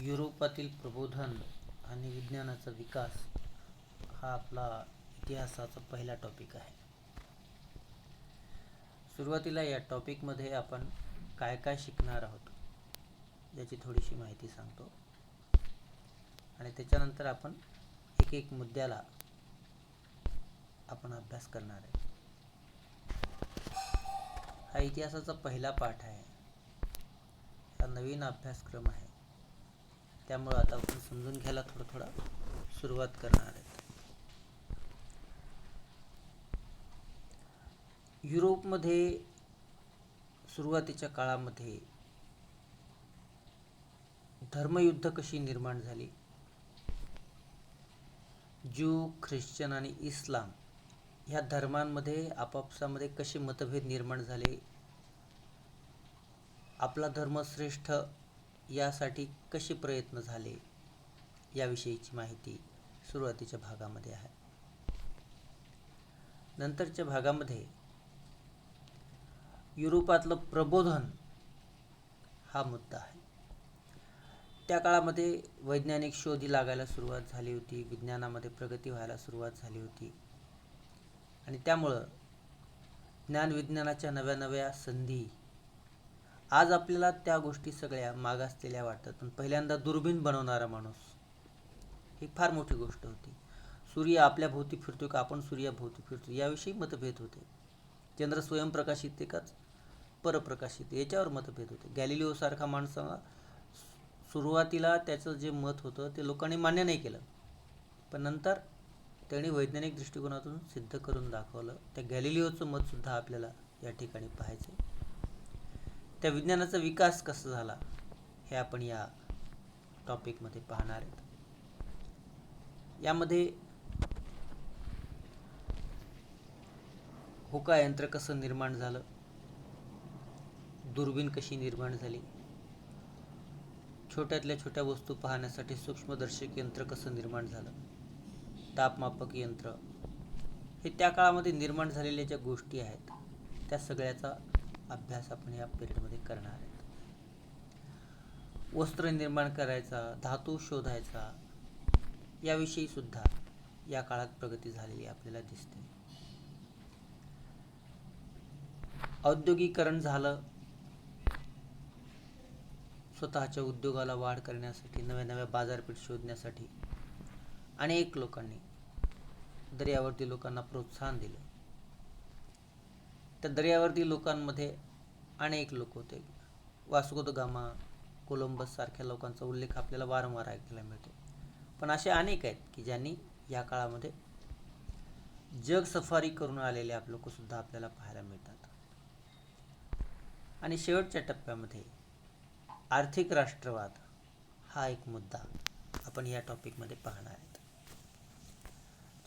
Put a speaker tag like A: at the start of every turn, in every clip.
A: युरोपातील प्रबोधन आणि विज्ञानाचा विकास हा आपला इतिहासाचा पहिला टॉपिक आहे. सुरुवातीला या टॉपिकमध्ये आपण काय काय शिकणार आहोत याची थोडीशी माहिती सांगतो आणि त्याच्यानंतर आपण एक एक मुद्द्याला आपण अभ्यास करणार आहे. हा इतिहासाचा पहिला पाठ आहे. हा नवीन अभ्यासक्रम आहे, त्यामुळे आता आपण समजून घ्यायला थोडा सुरुवात करणार आहे. युरोपमध्ये सुरुवातीच्या काळामध्ये धर्मयुद्ध कशी निर्माण झाली, ज्यू, ख्रिश्चन आणि इस्लाम ह्या धर्मांमध्ये आपापसामध्ये कसे मतभेद निर्माण झाले, आपला धर्म श्रेष्ठ यासाठी कसे प्रयत्न झाले, याविषयीची माहिती सुरुवातीच्या भागामध्ये आहे. नंतरच्या भागामध्ये युरोपातलं प्रबोधन हा मुद्दा आहे. त्या काळामध्ये वैज्ञानिक शोध लागायला सुरुवात झाली होती, विज्ञानामध्ये प्रगती व्हायला सुरुवात झाली होती आणि त्यामुळं ज्ञानविज्ञानाच्या नव्या नव्या संधी. आज आपल्याला त्या गोष्टी सगळ्या मागासलेल्या वाटतात, पण पहिल्यांदा दुर्बीण बनवणारा माणूस ही फार मोठी गोष्ट होती. सूर्य आपल्या भोवती फिरतो का आपण सूर्याभोवती फिरतो याविषयी मतभेद होते. चंद्र स्वयंप्रकाशित आहे का परप्रकाशित याच्यावर मतभेद होते. गॅलिलिओ सारखा माणसाला सुरुवातीला त्याचं जे मत होतं ते लोकांनी मान्य नाही केलं, पण नंतर त्यांनी वैज्ञानिक दृष्टिकोनातून सिद्ध करून दाखवलं. त्या गॅलिलिओचं मतसुद्धा आपल्याला या ठिकाणी पाहायचं. त्या विज्ञानाचा विकास कसा झाला हे आपण या टॉपिकमध्ये पाहणार आहेत. यामध्ये होका यंत्र कसं निर्माण झालं, दुर्बीण कशी निर्माण झाली, छोट्यातल्या छोट्या वस्तू पाहण्यासाठी सूक्ष्मदर्शक यंत्र कसं निर्माण झालं, तापमापक यंत्र, हे त्या काळामध्ये निर्माण झालेल्या ज्या गोष्टी आहेत त्या सगळ्याचा अभ्यास आपण या पिरियडमध्ये करणार आहेत. वस्त्र निर्माण करायचा, धातू शोधायचा, याविषयी सुद्धा या काळात प्रगती झालेली आपल्याला दिसते. औद्योगिकरण झालं. स्वतःच्या उद्योगाला वाढ करण्यासाठी, नव्या नव्या बाजारपेठ शोधण्यासाठी अनेक लोकांनी दर्यावर्ती लोकांना प्रोत्साहन दिलं. त्या दर्यावर्ती लोकांमध्ये अनेक लोक होते. वास्को द गामा, कोलंबस सारख्या लोकांचा उल्लेख आपल्याला वारंवार ऐकायला मिळतो. पण असे अनेक आहेत की ज्यांनी या काळामध्ये जग सफारी करून आलेले लोक सुद्धा आपल्याला पाहायला मिळतात. आणि शेवटच्या टप्प्यामध्ये आर्थिक राष्ट्रवाद हा एक मुद्दा आपण या टॉपिकमध्ये पाहणार आहेत.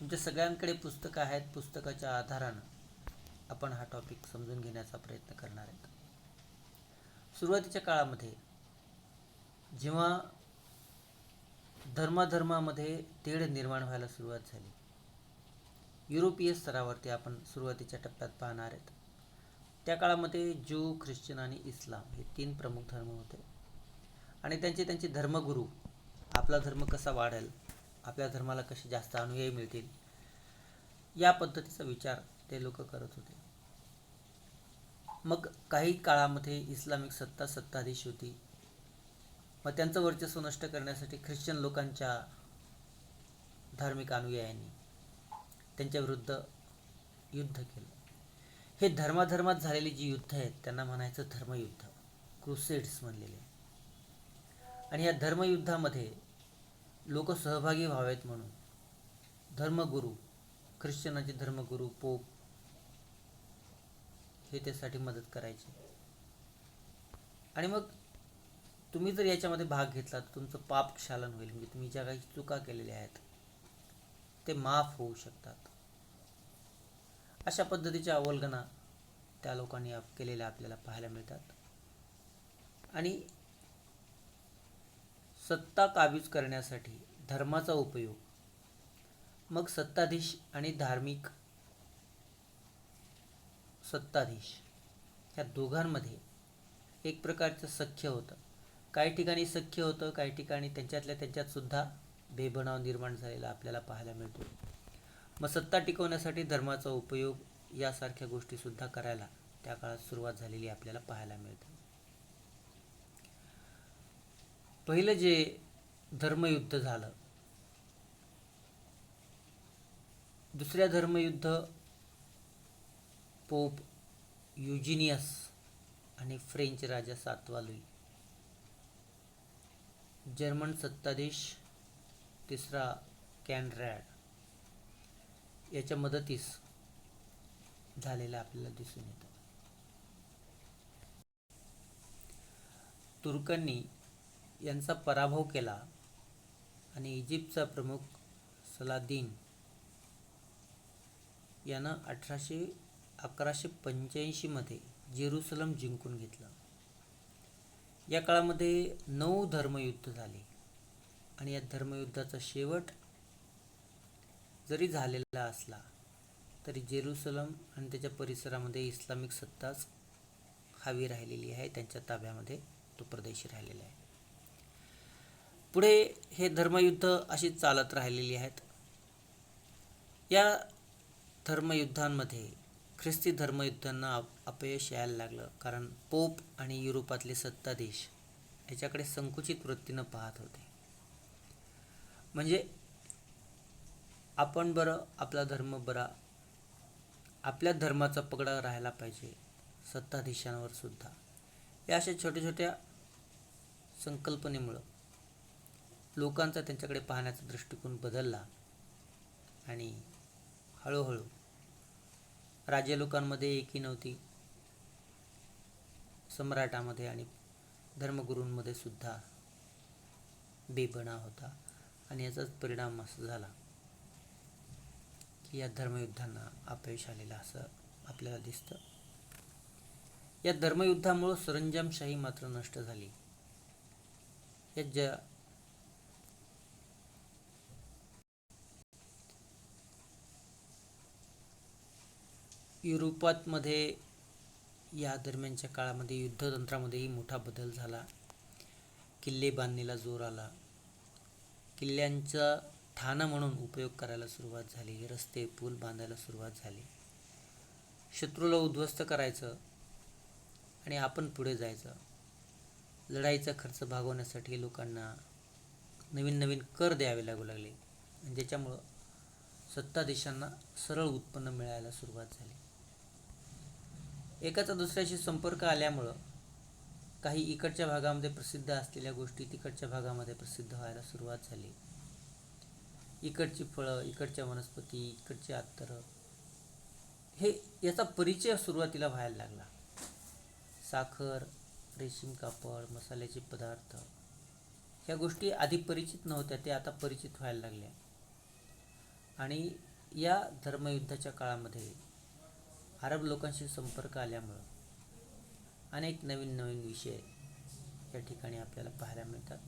A: तुमच्या सगळ्यांकडे पुस्तकं आहेत. पुस्तकाच्या आधारानं आपण हा टॉपिक समजून घेण्याचा प्रयत्न करणार आहेत. सुरुवातीच्या काळामध्ये जेव्हा धर्माधर्मामध्ये तेढ निर्माण व्हायला सुरुवात झाली, युरोपीय स्तरावरती आपण सुरुवातीच्या टप्प्यात पाहणार आहेत. त्या काळामध्ये ज्यू, ख्रिश्चन आणि इस्लाम हे 3 प्रमुख धर्म होते आणि त्यांचे त्यांचे धर्मगुरू आपला धर्म कसा वाढेल, आपल्या धर्माला कसे जास्त अनुयायी मिळतील, या पद्धतीचा विचार ते लोक करत होते. मग काही काळामध्ये इस्लामिक सत्ताधीश होती. मग त्यांचं वर्चस्व नष्ट करण्यासाठी ख्रिश्चन लोकांच्या धार्मिक अनुयायांनी त्यांच्या विरुद्ध युद्ध केलं. हे धर्माधर्मात झालेली जी युद्ध आहेत त्यांना म्हणायचं धर्मयुद्ध, क्रुसेड्स म्हणलेले. आणि या धर्मयुद्धामध्ये लोक सहभागी व्हावेत म्हणून धर्मगुरू, ख्रिश्चनाचे धर्मगुरू, पोप हे त्यासाठी मदत करायचे. आणि मग तुम्ही जर याच्यामध्ये भाग घेतला तर तुमचं पाप क्षालन होईल, म्हणजे तुम्ही ज्या काही चुका केलेल्या आहेत ते माफ होऊ शकतात. अशा पद्धतीच्या अवल्गना त्या लोकांनी केलेल्या आपल्याला पाहायला मिळतात. आणि सत्ता काबीज करण्यासाठी धर्माचा उपयोग, मग सत्ताधीश आणि धार्मिक सत्ताधीश ह्या दोघांमध्ये एक प्रकारचं सख्य होतं. काही ठिकाणी सख्य होतं, काही ठिकाणी त्यांच्यातल्या त्यांच्यात सुद्धा भेदभाव निर्माण झालेला आपल्याला पाहायला मिळतो. मग सत्ता टिकवण्यासाठी धर्माचा उपयोग यासारख्या गोष्टी सुद्धा करायला त्या काळात सुरुवात झालेली आपल्याला पाहायला मिळते. पहिलं जे धर्मयुद्ध झालं, दुसऱ्या धर्मयुद्ध पोप युजिनियस आणि फ्रेंच राजा सातवा लुई, जर्मन सत्ताधीश तिसरा कॉन्रॅड याच्या मदतीस झालेला आपल्याला दिसून येतं. तुर्कांनी यांचा पराभव केला आणि इजिप्तचा प्रमुख सलादिन यानं 1185 मध्ये जेरुसलम जिंकून घेतलं. या काळामध्ये 9 धर्मयुद्ध झाले आणि या धर्मयुद्धाचा शेवट जरी झालेला असला तरी जेरुसलम आणि त्याच्या परिसरामध्ये इस्लामिक सत्ताच हावी राहिलेली आहे, त्यांच्या ताब्यामध्ये तो प्रदेश राहिलेला आहे. पुढे हे धर्मयुद्ध अशी चालत राहिलेली आहेत. या धर्मयुद्धांमध्ये ख्रिस्ती धर्मयुद्धांना अपयश यायला लागलं, कारण पोप आणि युरोपातले सत्ताधीश याच्याकडे संकुचित वृत्तीनं पाहत होते. म्हणजे आपण बरं, आपला धर्म बरा, आपल्या धर्माचा पगडा राहायला पाहिजे सत्ताधीशांवर सुद्धा, या अशा छोट्या छोट्या संकल्पनेमुळं लोकांचा त्यांच्याकडे पाहण्याचा दृष्टिकोन बदलला आणि हळूहळू राज्य लोकांमध्ये एकी नव्हती, सम्राटामध्ये आणि धर्मगुरूंमध्ये सुद्धा बेबना होता. आणि याचाच परिणाम असा झाला की या धर्मयुद्धांना अपयश आलेलं असं आपल्याला दिसतं. या धर्मयुद्धामुळे सरंजामशाही मात्र नष्ट झाली. या युरोपातमध्ये या दरम्यानच्या काळामध्ये युद्धतंत्रामध्येही मोठा बदल झाला. किल्ले बांधणीला जोर आला, किल्ल्यांचा ठाणं म्हणून उपयोग करायला सुरुवात झाली, रस्ते पूल बांधायला सुरुवात झाली. शत्रूला उद्ध्वस्त करायचं आणि आपण पुढे जायचं. लढाईचा खर्च भागवण्यासाठी लोकांना नवीन नवीन कर द्यावे लागू लागले आणि ज्याच्यामुळं सत्ताधीशांना सरळ उत्पन्न मिळायला सुरुवात झाली. एकाचा दुसऱ्याशी संपर्क आल्यामुळं काही इकडच्या भागामध्ये प्रसिद्ध असलेल्या गोष्टी तिकडच्या भागामध्ये प्रसिद्ध व्हायला सुरुवात झाली. इकडची फळं, इकडच्या वनस्पती, इकडचे अत्तरं, हे याचा परिचय सुरुवातीला व्हायला लागला. साखर, रेशीम कापड, मसाल्याचे पदार्थ, ह्या गोष्टी आधी परिचित नव्हत्या, ते आता परिचित व्हायला लागल्या. आणि या धर्मयुद्धाच्या काळामध्ये अरब लोकांशी संपर्क आल्यामुळं अनेक नवीन नवीन विषय या ठिकाणी आपल्याला पाहायला मिळतात.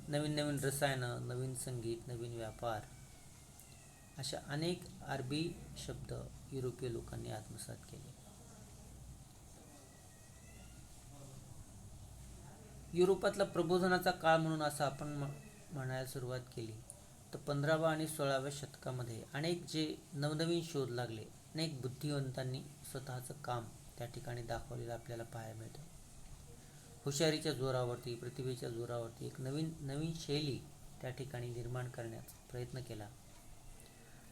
A: नवीन नवीन रसायनं, नवीन संगीत, नवीन व्यापार, अशा अनेक अरबी शब्द युरोपीय लोकांनी आत्मसात केले. युरोपातला प्रबोधनाचा काळ म्हणून असं आपण म्हणायला सुरुवात केली तर 15व्या आणि 16व्या शतकामध्ये अनेक जे नवनवीन शोध लागले, अनेक बुद्धिवंतांनी स्वतःचं काम त्या ठिकाणी दाखवलेलं आपल्याला पाहायला मिळतं. हुशारीच्या जोरावरती, प्रतिभेच्या जोरावरती एक नवीन शैली त्या ठिकाणी निर्माण करण्याचा प्रयत्न केला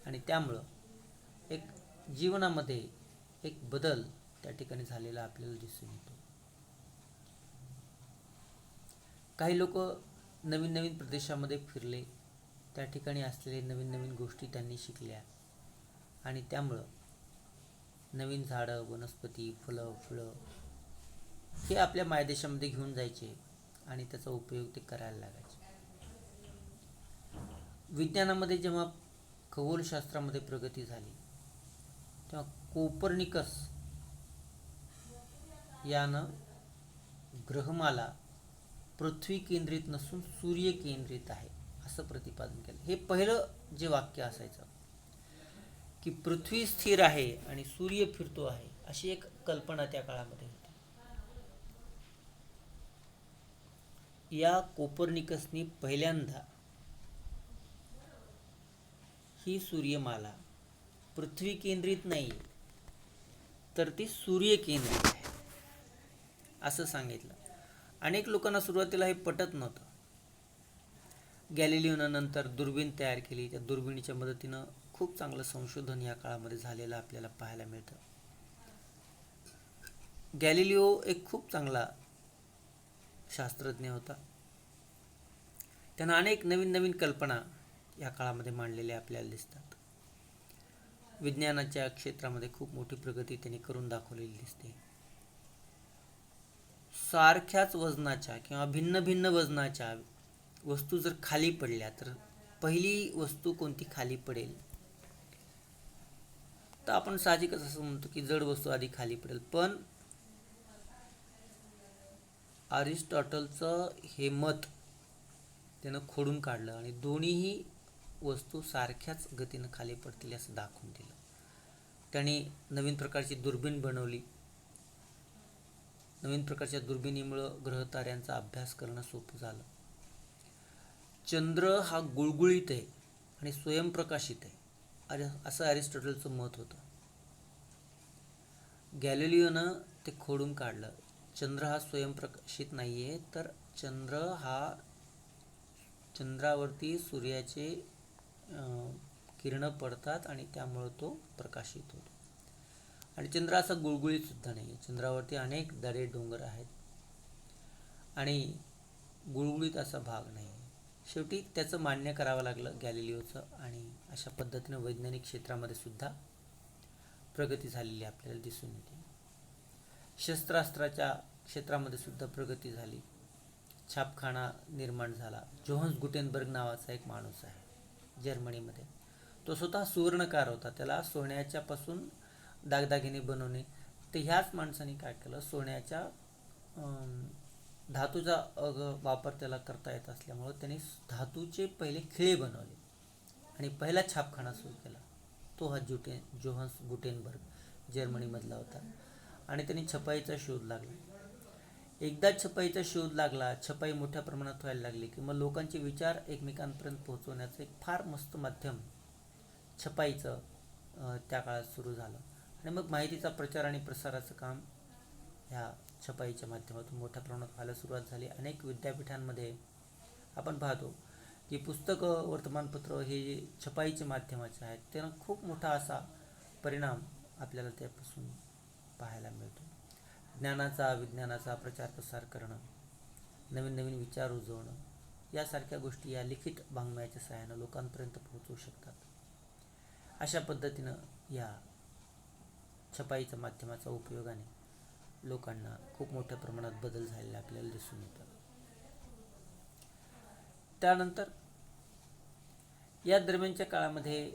A: आणि त्यामुळं एक जीवनामध्ये एक बदल त्या ठिकाणी झालेला आपल्याला दिसून येतो. काही लोक नवीन नवीन प्रदेशामध्ये फिरले, त्या ठिकाणी असलेले नवीन नवीन गोष्टी त्यांनी शिकल्या आणि त्यामुळं नवीन झाडं, वनस्पती, फुलं, हे आपल्या मायदेशामध्ये घेऊन जायचे आणि त्याचा उपयोग ते करायला लागायचे. विज्ञानामध्ये जेव्हा खगोलशास्त्रामध्ये प्रगती झाली तेव्हा कोपर्निकस यानं ग्रहमाला पृथ्वी केंद्रित नसून सूर्य केंद्रित आहे असं प्रतिपादन केलं. हे पहिलं जे वाक्य असायचं की पृथ्वी स्थिर आहे आणि सूर्य फिरतो आहे, अशी एक कल्पना त्या काळामध्ये होती. या कोपर्निकसनी पहिल्यांदा ही सूर्यमाला पृथ्वी केंद्रित नाही तर ती सूर्य केंद्रित आहे असं सांगितलं. अनेक लोकांना सुरुवातीला हे पटत नव्हतं. गॅलिलिओनं नंतर दुर्बीण तयार केली. त्या दुर्बिणीच्या मदतीनं खूप चांगलं संशोधन या काळामध्ये झालेलं आपल्याला पाहायला मिळतं. गॅलिलिओ एक खूप चांगला शास्त्रज्ञ होता. त्यानं अनेक नवीन नवीन कल्पना या काळामध्ये मांडलेल्या आपल्याला दिसतात. विज्ञानाच्या क्षेत्रामध्ये खूप मोठी प्रगती त्यांनी करून दाखवलेली दिसते. सारख्याच वजनाच्या किंवा भिन्न भिन्न वजनाच्या वस्तू जर खाली पडल्या तर पहिली वस्तू कोणती खाली पडेल, तर आपण साहजिकच असं म्हणतो की जड वस्तू आधी खाली पडेल. पण अरिस्टॉटलचं हे मत त्यानं खोडून काढलं आणि दोन्हीही वस्तू सारख्याच गतीनं खाली पडतील असं दाखवून दिलं. त्यांनी नवीन प्रकारची दुर्बीण बनवली. नवीन प्रकारच्या दुर्बिणीमुळं ग्रहताऱ्यांचा अभ्यास करणं सोपं झालं. चंद्र हा गुळगुळीत आहे आणि स्वयंप्रकाशित आहे असं अरिस्टॉटलचं मत होतं. गॅलिलिओनं ते खोडून काढलं. चंद्र हा स्वयंप्रकाशित नाही आहे, तर चंद्रावरती सूर्याचे किरणं पडतात आणि त्यामुळं तो प्रकाशित होतो. आणि चंद्र असा गुळगुळीत सुद्धा नाही आहे. चंद्रावरती अनेक दरे डोंगर आहेत आणि गुळगुळीत असा भाग नाही आहे. शेवटी त्याचं मान्य करावं लागलं गॅलिलिओचं आणि अशा पद्धतीनं वैज्ञानिक क्षेत्रामध्ये सुद्धा प्रगती झालेली आपल्याला दिसून येते. शस्त्रास्त्राच्या क्षेत्रामध्ये सुद्धा प्रगती झाली. छापखाना निर्माण झाला. जोहान्स गुटेनबर्ग नावाचा एक माणूस आहे जर्मनीमध्ये. तो स्वतः सुवर्णकार होता. त्याला सोन्याच्या पासून दागदागिने बनवणे. तर ह्याच माणसाने काय केलं, सोन्याच्या धातूचा वापर त्याला करता येत असल्यामुळं त्यांनी धातूचे पहिले खिळे बनवले आणि पहिला छापखाना सुरू केला. तो हा जोहान्स गुटेनबर्ग जर्मनीमधला होता. आणि त्यांनी छपाईचा शोध लागला. एकदा छपाईचा शोध लागला, छपाई मोठ्या प्रमाणात व्हायला लागली की मग लोकांचे विचार एकमेकांपर्यंत पोहोचवण्याचं एक फार मस्त माध्यम छपाईचं त्या काळात सुरू झालं. आणि मग माहितीचा प्रचार आणि प्रसाराचं काम ह्या छपाईच्या माध्यमातून मोठ्या प्रमाणात व्हायला सुरुवात झाली. अनेक विद्यापीठांमध्ये आपण पाहतो की पुस्तकं, वर्तमानपत्र हे जे छपाईच्या माध्यमाचे आहेत त्यांना खूप मोठा असा परिणाम आपल्याला त्यापासून पाहायला मिळतो. विज्ञानाचा प्रचार प्रसार करणं, नवीन नवीन विचार रुजवणं यासारख्या गोष्टी या लिखित वाङ्मयाच्या सहाय्यानं लोकांपर्यंत पोहोचवू शकतात. अशा पद्धतीनं या छपाईच्या माध्यमाच्या उपयोगाने लोकांना खूप मोठ्या प्रमाणात बदल झालेला आपल्याला दिसून येतात. त्यानंतर या दरम्यानच्या काळामध्ये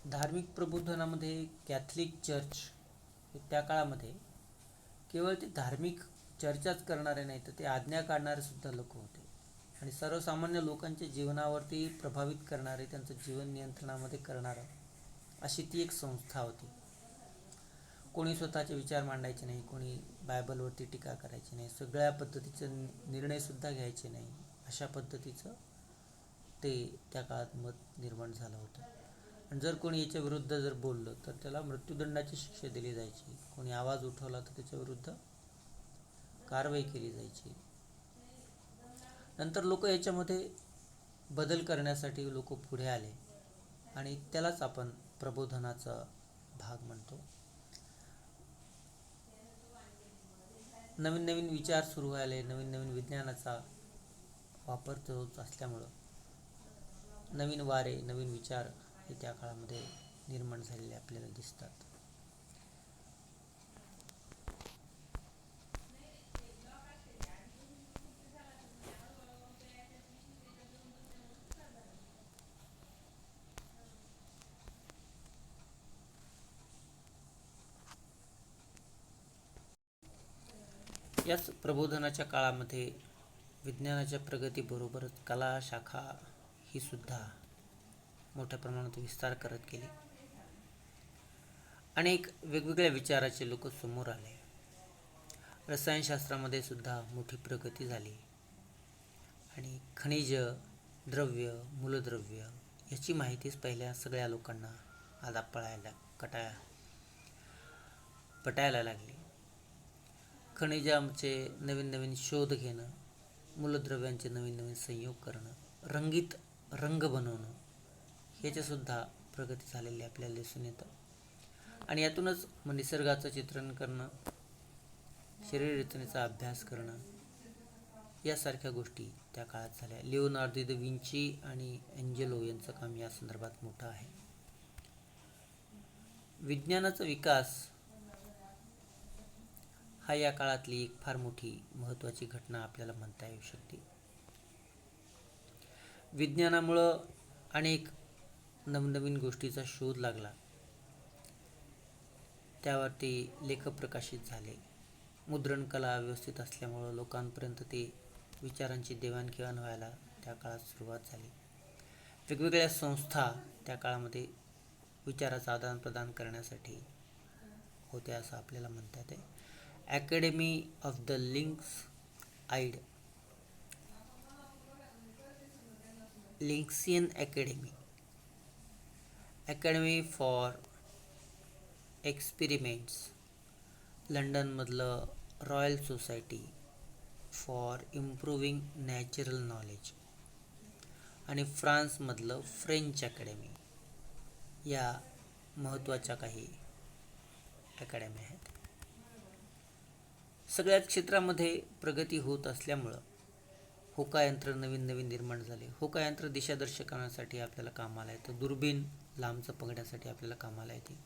A: धार्मिक प्रबोधनामध्ये कॅथलिक चर्च त्या काळामध्ये केवळ ते धार्मिक चर्चाच करणारे नाही तर ते आज्ञा काढणारे सुद्धा लोक होते आणि सर्वसामान्य लोकांच्या जीवनावरती प्रभावित करणारे, त्यांचं जीवन नियंत्रणामध्ये करणारं अशी ती एक संस्था होती. कोणी स्वतःचे विचार मांडायचे नाही, कोणी बायबलवरती टीका करायची नाही, सगळ्या पद्धतीचे निर्णय सुद्धा घ्यायचे नाही, अशा पद्धतीचं ते त्या काळात मत निर्माण झालं होतं. आणि जर कोणी याच्या विरुद्ध जर बोललं तर त्याला मृत्यूदंडाची शिक्षा दिली जायची. कोणी आवाज उठवला तर त्याच्या विरुद्ध कारवाई केली जायची. नंतर लोक याच्यामध्ये बदल करण्यासाठी लोक पुढे आले आणि त्यालाच आपण प्रबोधनाचा भाग म्हणतो. नवीन नवीन विचार सुरू आले, नवीन नवीन विज्ञानाचा वापर होत असल्यामुळं नवीन वारे, नवीन विचार हे त्या काळामध्ये निर्माण झालेले आपल्याला दिसतात. याच प्रबोधनाच्या काळामध्ये विज्ञानाच्या प्रगतीबरोबरच कला शाखा ही सुद्धा मोठ्या प्रमाणात विस्तार करत गेले. अनेक वेगवेगळ्या विचाराचे लोक समोर आले. रसायनशास्त्रामध्ये सुद्धा मोठी प्रगती झाली आणि खनिज, द्रव्य, मूलद्रव्य याची माहितीच पहिल्या सगळ्या लोकांना आता पटायला लागली. खनिजांचे नवीन नवीन शोध घेणं, मूलद्रव्यांचे नवीन नवीन संयोग करणं, रंगीत रंग बनवणं ह्याच्यासुद्धा प्रगती झालेली आपल्याला दिसून येतं. आणि यातूनच निसर्गाचं चित्रण करणं, शरीर रचनेचा अभ्यास करणं यासारख्या गोष्टी त्या काळात झाल्या. लिओनार्दो दा विंची आणि एंजेलो यांचं काम या संदर्भात मोठं आहे. विज्ञानाचा विकास हा या काळातली एक फार मोठी महत्त्वाची घटना आपल्याला म्हणता येऊ शकते. विज्ञानामुळं अनेक नवनवीन गोष्टीचा शोध लागला. त्यावरती लेख प्रकाशित झाले. मुद्रण कला व्यवस्थित असल्यामुळं लोकांपर्यंत ते विचारांची देवाणघेवाण व्हायला त्या काळात सुरुवात झाली. वेगवेगळ्या संस्था त्या काळामध्ये विचाराचं आदानप्रदान करण्यासाठी होत्या असं आपल्याला म्हणता येते. Academy of the Lyncean academy for experiments, लंडनमधलं royal society for improving natural knowledge आणि फ्रान्समधलं फ्रेंच अकॅडमी या महत्त्वाच्या काही अकॅडमी आहेत. सगळ्याच क्षेत्रामध्ये प्रगती होत असल्यामुळं होकायंत्र नवीन नवीन निर्माण झाले. होकायंत्र दिशादर्शकांसाठी आपल्याला कामाला येतं. दुर्बीण लांबचं बघण्यासाठी आपल्याला कामाला येते.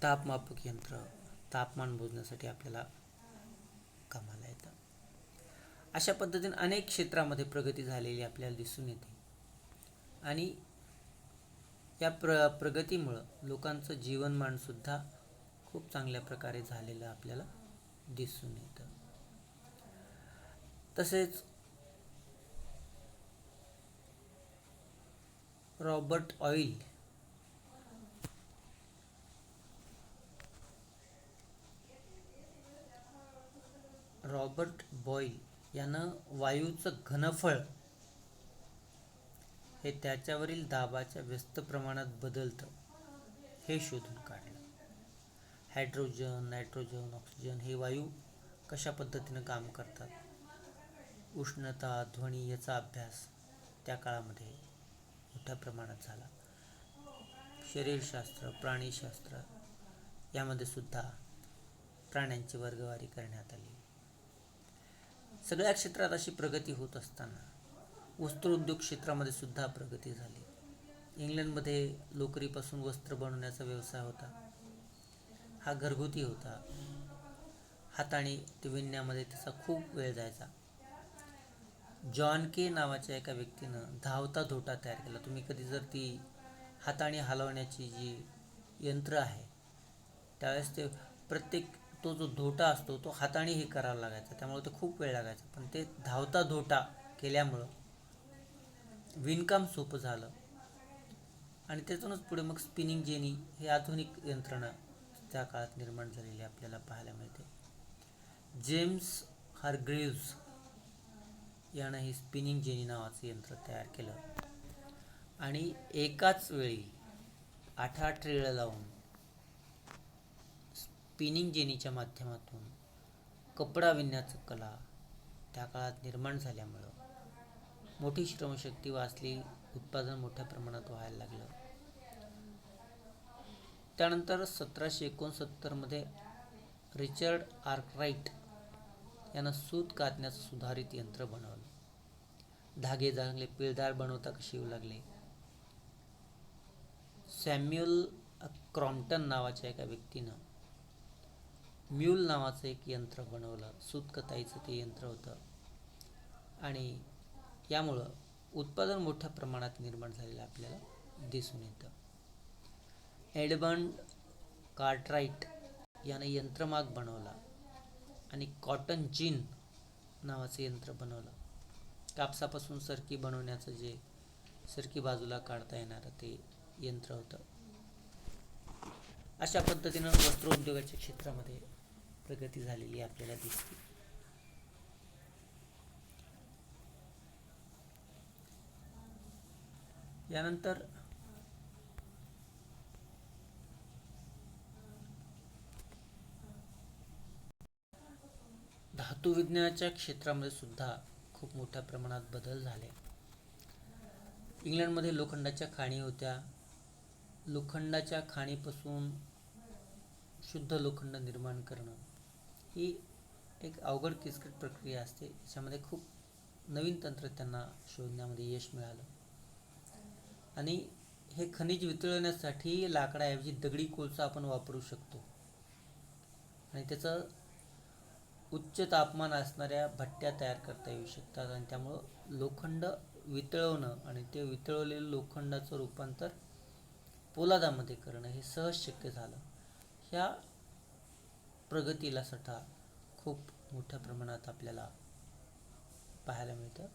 A: तापमापक यंत्र तापमान मोजण्यासाठी आपल्याला कामाला येतं. अशा पद्धतीने अनेक क्षेत्रामध्ये प्रगती झालेली आपल्याला दिसून येते. आणि या प्रगतीमुळं लोकांचं जीवनमान सुद्धा खूप चांगल्या प्रकारे झालेलं आपल्याला दिसून येतं. तसेच रॉबर्ट बॉईल यानं वायूचं घनफळ हे त्याच्यावरील दाबाच्या व्यस्त प्रमाणात बदलतं हे शोधून काढलं. हायड्रोजन, नायट्रोजन, ऑक्सिजन हे वायू कशा पद्धतीनं काम करतात, उष्णता, ध्वनी याचा अभ्यास त्या काळामध्ये मोठ्या प्रमाणात झाला. शरीरशास्त्र, प्राणीशास्त्र यामध्ये सुद्धा प्राण्यांची वर्गवारी करण्यात आली. सगळ्या क्षेत्रात अशी प्रगती होत असताना वस्त्रोद्योग क्षेत्रामध्ये सुद्धा प्रगती झाली. इंग्लंडमध्ये लोकरीपासून वस्त्र बनवण्याचा व्यवसाय होता. हा घरगुती होता. हाताने ते विणण्यामध्ये त्याचा खूप वेळ जायचा. जॉन के नावाच्या एका व्यक्तीनं धावता धोटा तयार केला. तुम्ही कधी जर ती हाताने हलवण्याची जी यंत्र आहे त्यावेळेस ते प्रत्येक तो जो धोटा असतो तो हाताने हे करायला लागायचा, त्यामुळे ते खूप वेळ लागायचा. पण ते धावता धोटा केल्यामुळं विणकाम सोपं झालं आणि त्यातूनच पुढे मग स्पिनिंग जेनी हे आधुनिक यंत्रणा त्या काळात निर्माण झालेली आपल्याला पाहायला मिळते. जेम्स हारग्रीव्ज यानं हे स्पिनिंग जेनी नावाचं यंत्र तयार केलं आणि एकाच वेळी 8 रेळं लावून स्पिनिंग जेनीच्या माध्यमातून कपडा विणण्याचं कला त्या काळात निर्माण झाल्यामुळं मोठी श्रमशक्ती वाचली, उत्पादन मोठ्या प्रमाणात व्हायला लागलं. त्यानंतर 1769 रिचर्ड आर्कराइट यानं सूत कातण्याचं सुधारित यंत्र बनवलं. धागे चांगले पिळदार बनवता कसे येऊ लागले. सॅम्युअल क्रॉम्प्टन नावाच्या एका व्यक्तीनं म्यूल नावाचं एक यंत्र बनवलं. सूत कताईचं ते यंत्र होतं आणि यामुळं उत्पादन मोठ्या प्रमाणात निर्माण झालेलं आपल्याला दिसून येतं. एडमंड कार्टराइट यानं यंत्रमाग बनवला आणि कॉटन जिन नावाचं यंत्र बनवलं. कापसापासून सरकी बनवण्याचं जे सरकी बाजूला काढता येणारं ते यंत्र होतं. अशा पद्धतीनं वस्त्रोद्योगाच्या क्षेत्रामध्ये प्रगती झालेली आपल्याला दिसते. यानंतर धातू विज्ञानाच्या क्षेत्रामध्ये सुद्धा खूप मोठ्या प्रमाणात बदल झाले. इंग्लंडमध्ये लोखंडाच्या खाणी होत्या. लोखंडाच्या खाणीपासून शुद्ध लोखंड निर्माण करणं ही एक अवघड किचकट प्रक्रिया असते. याच्यामध्ये खूप नवीन तंत्रज्ञान शोधण्यामध्ये यश मिळालं आणि हे खनिज वितळवण्यासाठी लाकडाऐवजी दगडी कोळसा आपण वापरू शकतो आणि त्याचं उच्च तापमान असणाऱ्या भट्ट्या तयार करता येऊ शकतात आणि त्यामुळं लोखंड वितळवणं आणि ते वितळवलेलं लोखंडाचं रूपांतर पोलादामध्ये करणं हे सहज शक्य झालं. ह्या प्रगतीला सुद्धा खूप मोठ्या प्रमाणात आपल्याला पाहायला मिळतं.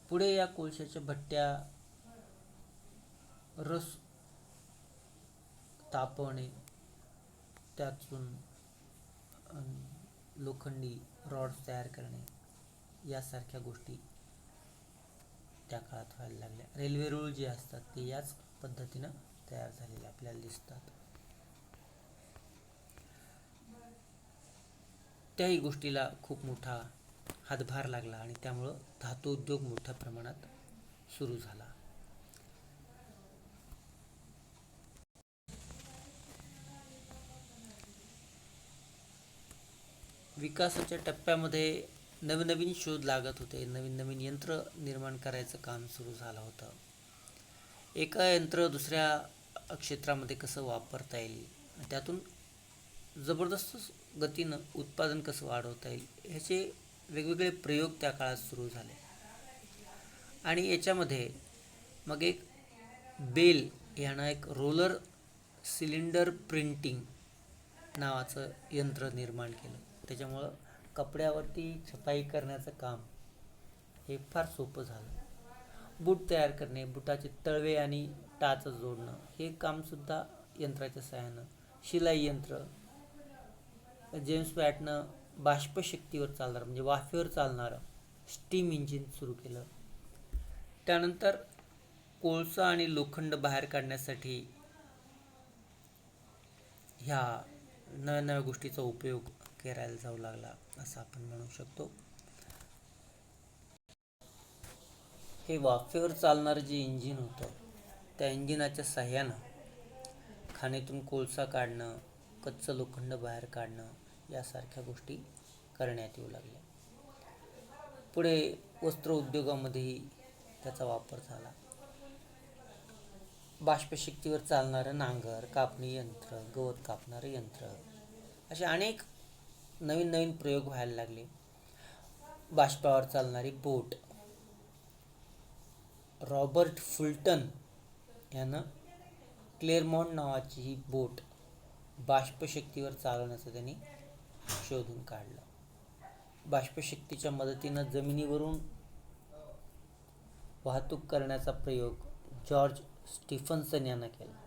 A: पुढे या कोळशाच्या भट्ट्या रस तापवणे, त्यातून लोखंडी रॉड्स तयार करणे यासारख्या गोष्टी त्या काळात व्हायला लागल्या. रेल्वे रूळ जे असतात ते याच पद्धतीनं तयार झालेले आपल्याला दिसतात. त्याही गोष्टीला खूप मोठा हातभार लागला आणि त्यामुळं धातू उद्योग मोठ्या प्रमाणात सुरू झाला. विकासाच्या टप्प्यामध्ये नवीन नवीन शोध लागत होते. नवीन नवीन यंत्र निर्माण करायचं काम सुरू झालं होतं. एका यंत्र दुसऱ्या क्षेत्रामध्ये कसं वापरता येईल, त्यातून जबरदस्त गतीनं उत्पादन कसं वाढवता येईल ह्याचे वेगवेगळे प्रयोग त्या काळात सुरू झाले. आणि याच्यामध्ये मग एक बेल यानं एक रोलर सिलेंडर प्रिंटिंग नावाचं यंत्र निर्माण केलं. त्याच्यामुळं कपड्यावरती छपाई करण्याचं काम हे फार सोपं झालं. बूट तयार करणे, बुटाचे तळवे आणि टाच जोडणं हे कामसुद्धा यंत्राच्या सहाय्यानं. शिलाई यंत्र, जेम्स वॅटनं बाष्पशक्तीवर चालणारं म्हणजे वाफेवर चालणारं स्टीम इंजिन सुरू केलं. त्यानंतर कोळसा आणि लोखंड बाहेर काढण्यासाठी ह्या नव्या नव्या गोष्टीचा उपयोग करायला जाऊ लागला असं आपण म्हणू शकतो. हे वाफेवर चालणारं जे इंजिन होतं त्या इंजिनाच्या साह्यानं खाणीतून कोळसा काढणं, कच्चं लोखंड बाहेर काढणं यासारख्या गोष्टी करण्यात येऊ लागल्या. पुढे वस्त्र उद्योगामध्येही त्याचा वापर झाला. बाष्पशक्तीवर चालणारं नांगर, कापणी यंत्र, गवत कापणारं यंत्र असे अनेक नवीन नवीन प्रयोग व्हायला लागले. बाष्पावर चालणारी बोट, रॉबर्ट फुल्टन यानं क्लेरमॉन्ट नावाची ही बोट बाष्पशक्तीवर चालवण्याचं त्यांनी शोधून काढलं. बाष्पशक्तीच्या मदतीनं जमिनीवरून वाहतूक करण्याचा प्रयोग जॉर्ज स्टीफन्सन यानं केला.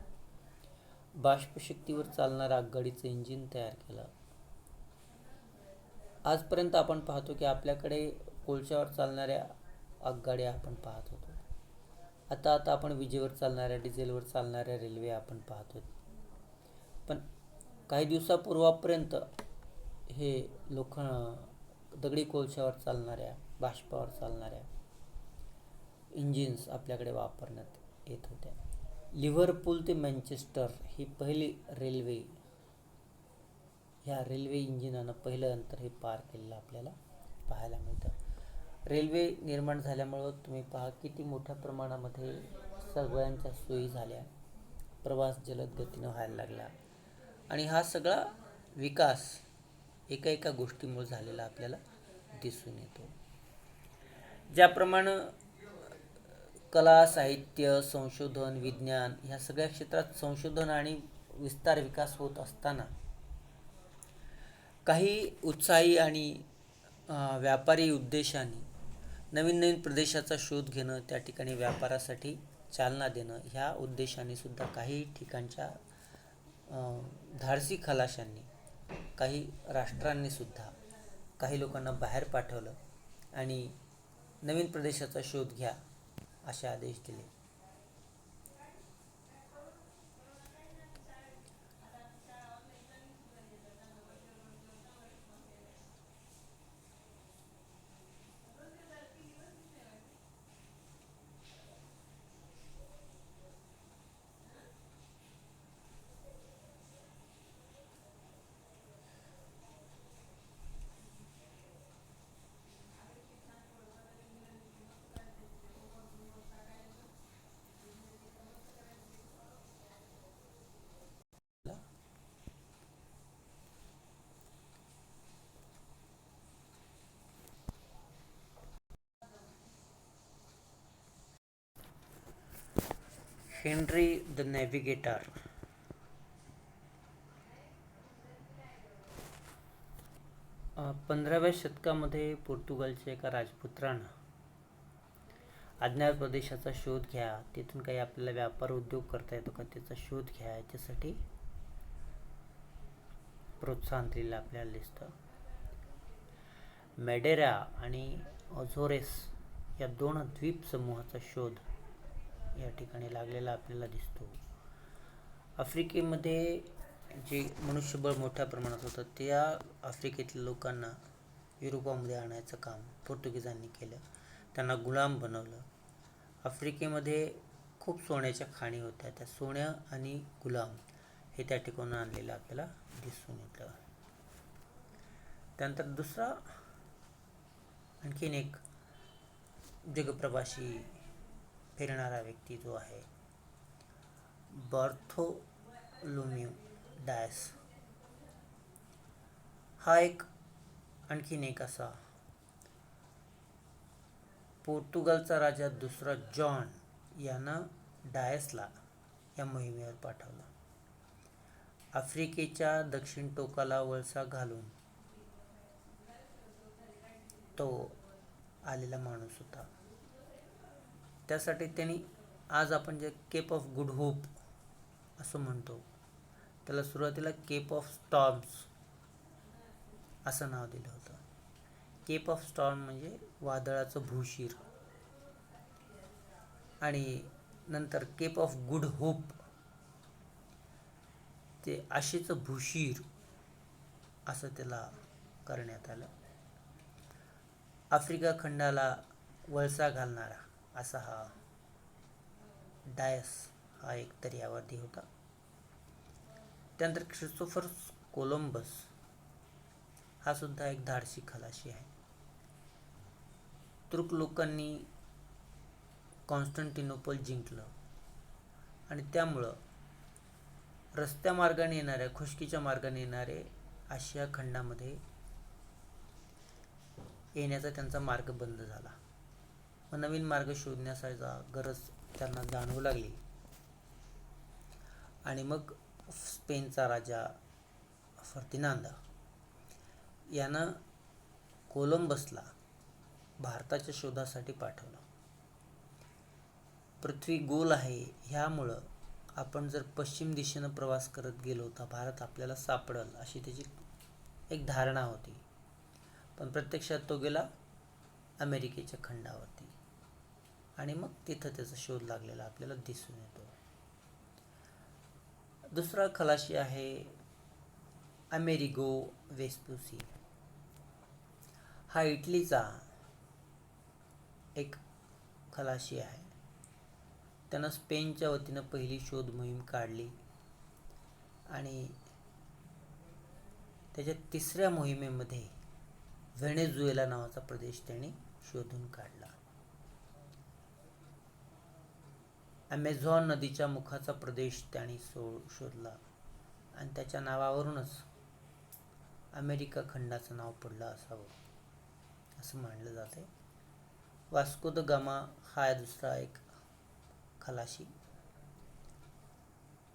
A: बाष्पशक्तीवर चालणारं आगगाडीचं इंजिन तयार केलं. आजपर्यंत आपण पाहतो की आपल्याकडे कोळशावर चालणाऱ्या आगगाड्या आपण पाहत होतो. आता आपण विजेवर चालणाऱ्या, डिझेलवर चालणाऱ्या रेल्वे आपण पाहतो. पण काही दिवसापूर्वापर्यंत हे दगडी कोळशावर चालणाऱ्या, बाष्पावर चालणाऱ्या इंजिन्स आपल्याकडे वापरण्यात येत होत्या. लिव्हरपूल ते मँचेस्टर ही पहिली रेल्वे, ह्या रेल्वे इंजिनानं पहिलं अंतर हे पार केलेलं आपल्याला पाहायला मिळतं. रेल्वे निर्माण झाल्यामुळं तुम्ही पहा किती मोठ्या प्रमाणामध्ये सगळ्यांच्या सोयी झाल्या, प्रवास जलद गतीनं व्हायला लागला आणि हा सगळा विकास एका गोष्टीमुळे झालेला आपल्याला दिसून येतो. ज्याप्रमाणे कला, साहित्य, संशोधन, विज्ञान ह्या सगळ्या क्षेत्रात संशोधन आणि विस्तार विकास होत असताना काही उत्साही आणि व्यापारी उद्देशाने नवीन नवीन प्रदेशाचा शोध घेणं, त्या ठिकाणी व्यापारासाठी चालना देणं, ह्या उद्देशाने सुद्धा काही ठिकाणच्या धाडसी खलाशांनी, काही राष्ट्रांनी सुद्धा काही लोकांना बाहेर पाठवलं आणि नवीन प्रदेशाचा शोध घ्या असे आदेश दिले. हेनरी द नॅव्हिगेटर 15व्या शतकामध्ये पोर्तुगालच्या एका राजपुत्रानं अज्ञात प्रदेशाचा शोध घ्या, तिथून काही आपल्याला व्यापार उद्योग करता येतो का त्याचा शोध घ्या, याच्यासाठी प्रोत्साहन दिलेलं आपल्याला दिसतं. मेडेरा आणि अझोरेस या 2 द्वीप समूहाचा शोध या ठिकाणी लागलेला आपल्याला दिसतो. आफ्रिकेमध्ये जे मनुष्यबळ मोठ्या प्रमाणात होतं, त्या आफ्रिकेतील लोकांना युरोपामध्ये आणायचं काम पोर्तुगीजांनी केलं. त्यांना गुलाम बनवलं. आफ्रिकेमध्ये खूप सोन्याच्या खाणी होत्या. त्या सोन्या आणि गुलाम हे त्या ठिकाणी आणलेलं आपल्याला दिसून येतं. त्यानंतर दुसरा आणखीन एक जगप्रवासी फिरणारा व्यक्ती जो आहे बार्थोलोम्यू डायस, हा एक आणखीन एक असा पोर्तुगालचा राजा दुसरा जॉन यानं डायसला या मोहिमेवर पाठवलं. आफ्रिकेच्या दक्षिण टोकाला वळसा घालून तो आलेला माणूस होता. त्यासाठी त्यांनी आज आपण जे केप ऑफ गुड होप असं म्हणतो, त्याला सुरुवातीला केप ऑफ स्टॉर्म्स असं नाव दिलं होतं. केप ऑफ स्टॉर्म म्हणजे वादळाचं भूशीर, आणि नंतर केप ऑफ गुड होप ते आशेचं भूशीर असं त्याला करण्यात आलं. आफ्रिका खंडाला वळसा घालणारा असा हा डायस हा एक दर्यावादी होता. त्यानंतर ख्रिस्तोफर कोलंबस हा सुद्धा एक धाडसी खलाशी आहे. तुर्क लोकांनी कॉन्स्टंटिनोपल जिंकलं आणि त्यामुळं रस्त्या मार्गाने येणाऱ्या, खुष्कीच्या मार्गाने येणारे आशिया खंडामध्ये येण्याचा त्यांचा मार्ग बंद झाला. व नवीन मार्ग शोधण्याचा गरज त्यांना जाणवू लागली. आणि मग स्पेनचा राजा फर्दिनांद यानं कोलंबसला भारताच्या शोधासाठी पाठवलं. पृथ्वी गोल आहे ह्यामुळं आपण जर पश्चिम दिशेनं प्रवास करत गेलो तर भारत आपल्याला सापडल अशी त्याची एक धारणा होती. पण प्रत्यक्षात तो गेला अमेरिकेच्या खंडावरती आणि मग तिथं त्याचा शोध लागलेला आपल्याला दिसून येतो. दुसरा खलाशी आहे अमेरिगो वेस्पुसी. हा इटलीचा एक खलाशी आहे. त्यानं स्पेनच्या वतीनं पहिली शोध मोहीम काढली आणि त्याच्या 3ऱ्या मोहिमेमध्ये व्हेनेझुएला नावाचा प्रदेश त्यांनी शोधून काढला. ॲमेझॉन नदीच्या मुखाचा प्रदेश त्यांनी शोधला आणि त्याच्या नावावरूनच अमेरिका खंडाचं नाव पडलं असावं असं मानलं जाते. वास्को द गामा हा दुसरा एक खलाशी.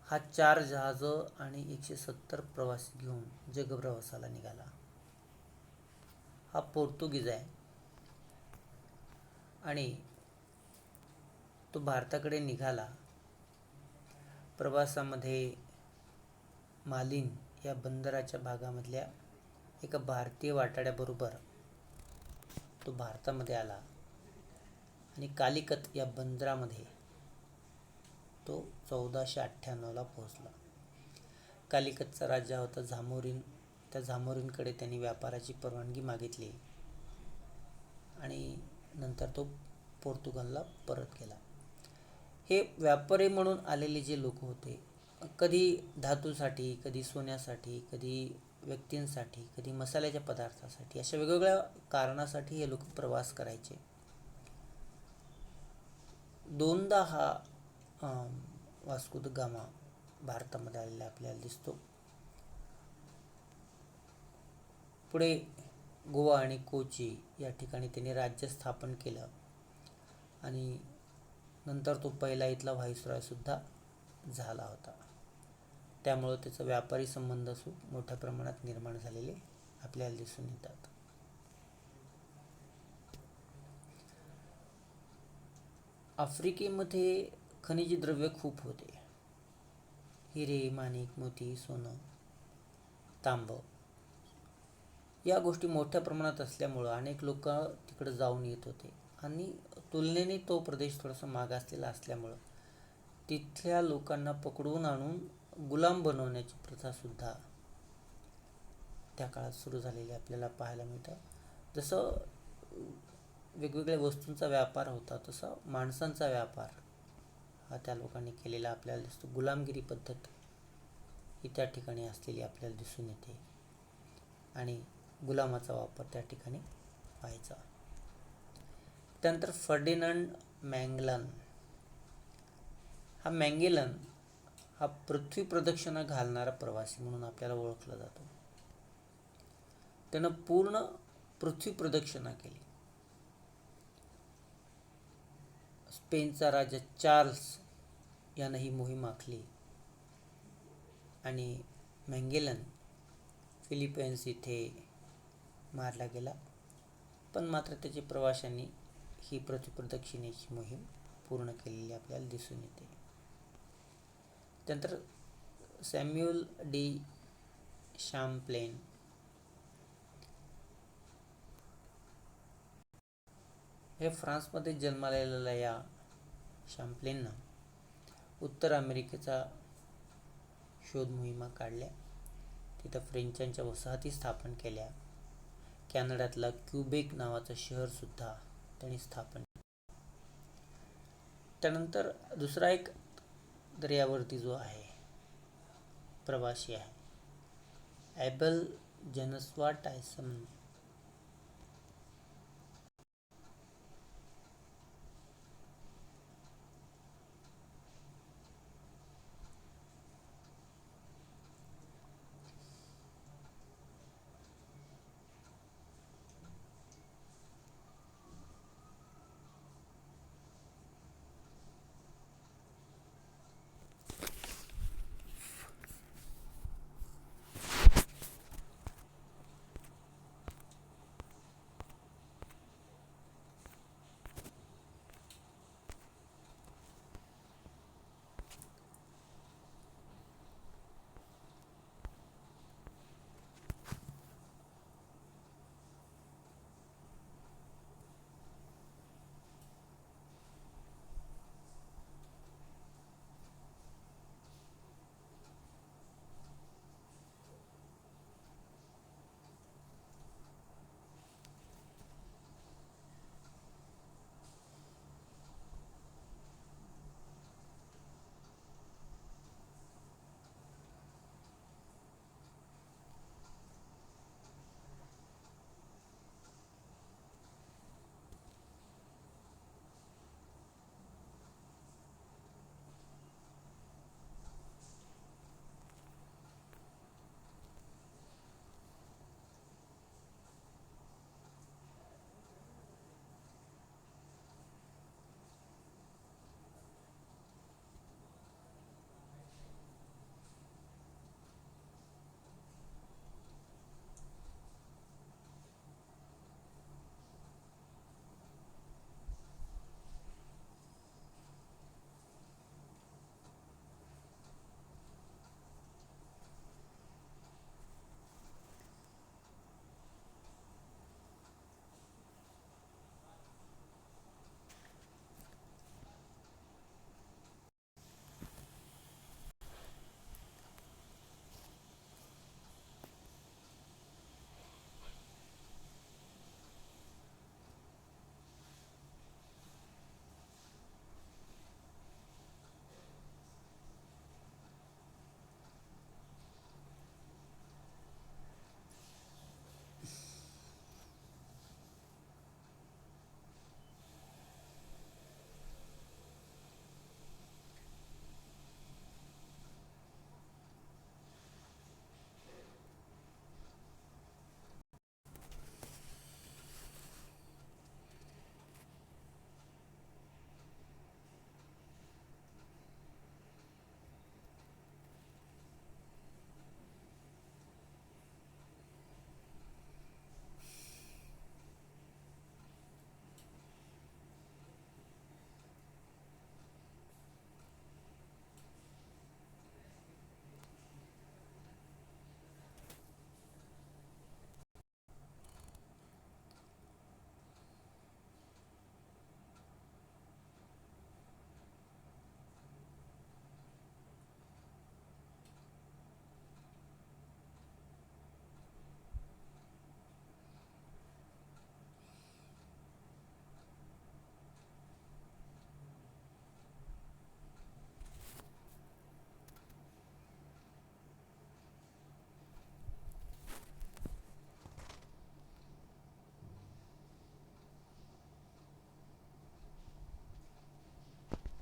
A: हा 4 जहाजं आणि 170 प्रवासी घेऊन जगप्रवासाला निघाला. हा पोर्तुगीज आहे आणि तो भारताकडे निघाला. प्रवासामध्ये मालिन या बंदराच्या भागामधल्या एका भारतीय वाटाड्याबरोबर तो भारतामध्ये आला आणि कालिकत या बंदरामध्ये तो 1498ला पोहोचला. कालिकतचा राजा होता झामोरीन. त्या झामोरीनकडे त्यांनी व्यापाराची परवानगी मागितली आणि नंतर तो पोर्तुगालला परत गेला. हे व्यापारी म्हणून आलेले जे लोक होते, कधी धातूसाठी, कधी सोन्यासाठी, कधी व्यक्तींसाठी, कधी मसाल्याच्या पदार्थासाठी, अशा वेगवेगळ्या कारणासाठी हे लोक प्रवास करायचे. दोनदा हा वास्को द गामा भारतामध्ये आलेला आपल्याला दिसतो. पुढे गोवा आणि कोची या ठिकाणी त्यांनी राज्य स्थापन केलं आणि नंतर तो पहिला इथला व्हाईसरॉय सुद्धा झाला होता. त्यामुळे त्याचा व्यापारी संबंध मोठ्या प्रमाणात निर्माण झालेले आपल्याला दिसून येतात. आफ्रिकेमध्ये खनिज द्रव्य खूप होते. हिरे, माणिक, मोती, सोनं, तांब या गोष्टी मोठ्या प्रमाणात असल्यामुळं अनेक लोक तिकडे जाऊन येत होते आणि तुलनेने तो प्रदेश थोडासा मागासलेला असल्यामुळं तिथल्या लोकांना पकडून आणून गुलाम बनवण्याची प्रथा सुद्धा त्या काळात सुरू झालेली आपल्याला पाहायला मिळतं. जसं वेगवेगळ्या वस्तूंचा व्यापार होता, तसा माणसांचा व्यापार हा त्या लोकांनी केलेला आपल्याला दिसतो. गुलामगिरी पद्धत ही त्या ठिकाणी असलेली आपल्याला दिसून येते आणि गुलामाचा वापर त्या ठिकाणी व्हायचा. त्यानंतर फर्डिनांड मॅगेलन. हा मॅगेलन हा पृथ्वी प्रदक्षिणा घालणारा प्रवासी म्हणून आपल्याला ओळखला जातो. त्यानं पूर्ण पृथ्वी प्रदक्षिणा केली. स्पेनचा राजा चार्ल्स यानं ही मोहीम आखली आणि मॅगेलन फिलिपाईन्स इथे मारला गेला, पण मात्र त्याच्या प्रवाशांनी ही पृथ्वी प्रदक्षिणेची मोहीम पूर्ण केलेली आपल्याला दिसून येते. त्यानंतर सॅम्युएल डी शॅम्प्लेन. हे फ्रान्समध्ये जन्मलेल्या या शॅम्प्लेननं उत्तर अमेरिकेचा शोध मोहिमा काढल्या. तिथं फ्रेंचांच्या वसाहती स्थापन केल्या. कॅनडातला क्युबेक नावाचं शहर सुद्धा त्यांनी स्थापन केलं. त्यानंतर दुसरा एक दर्यावरती जो आहे प्रवासी आहे, ॲबेल जेनस्वा टायसन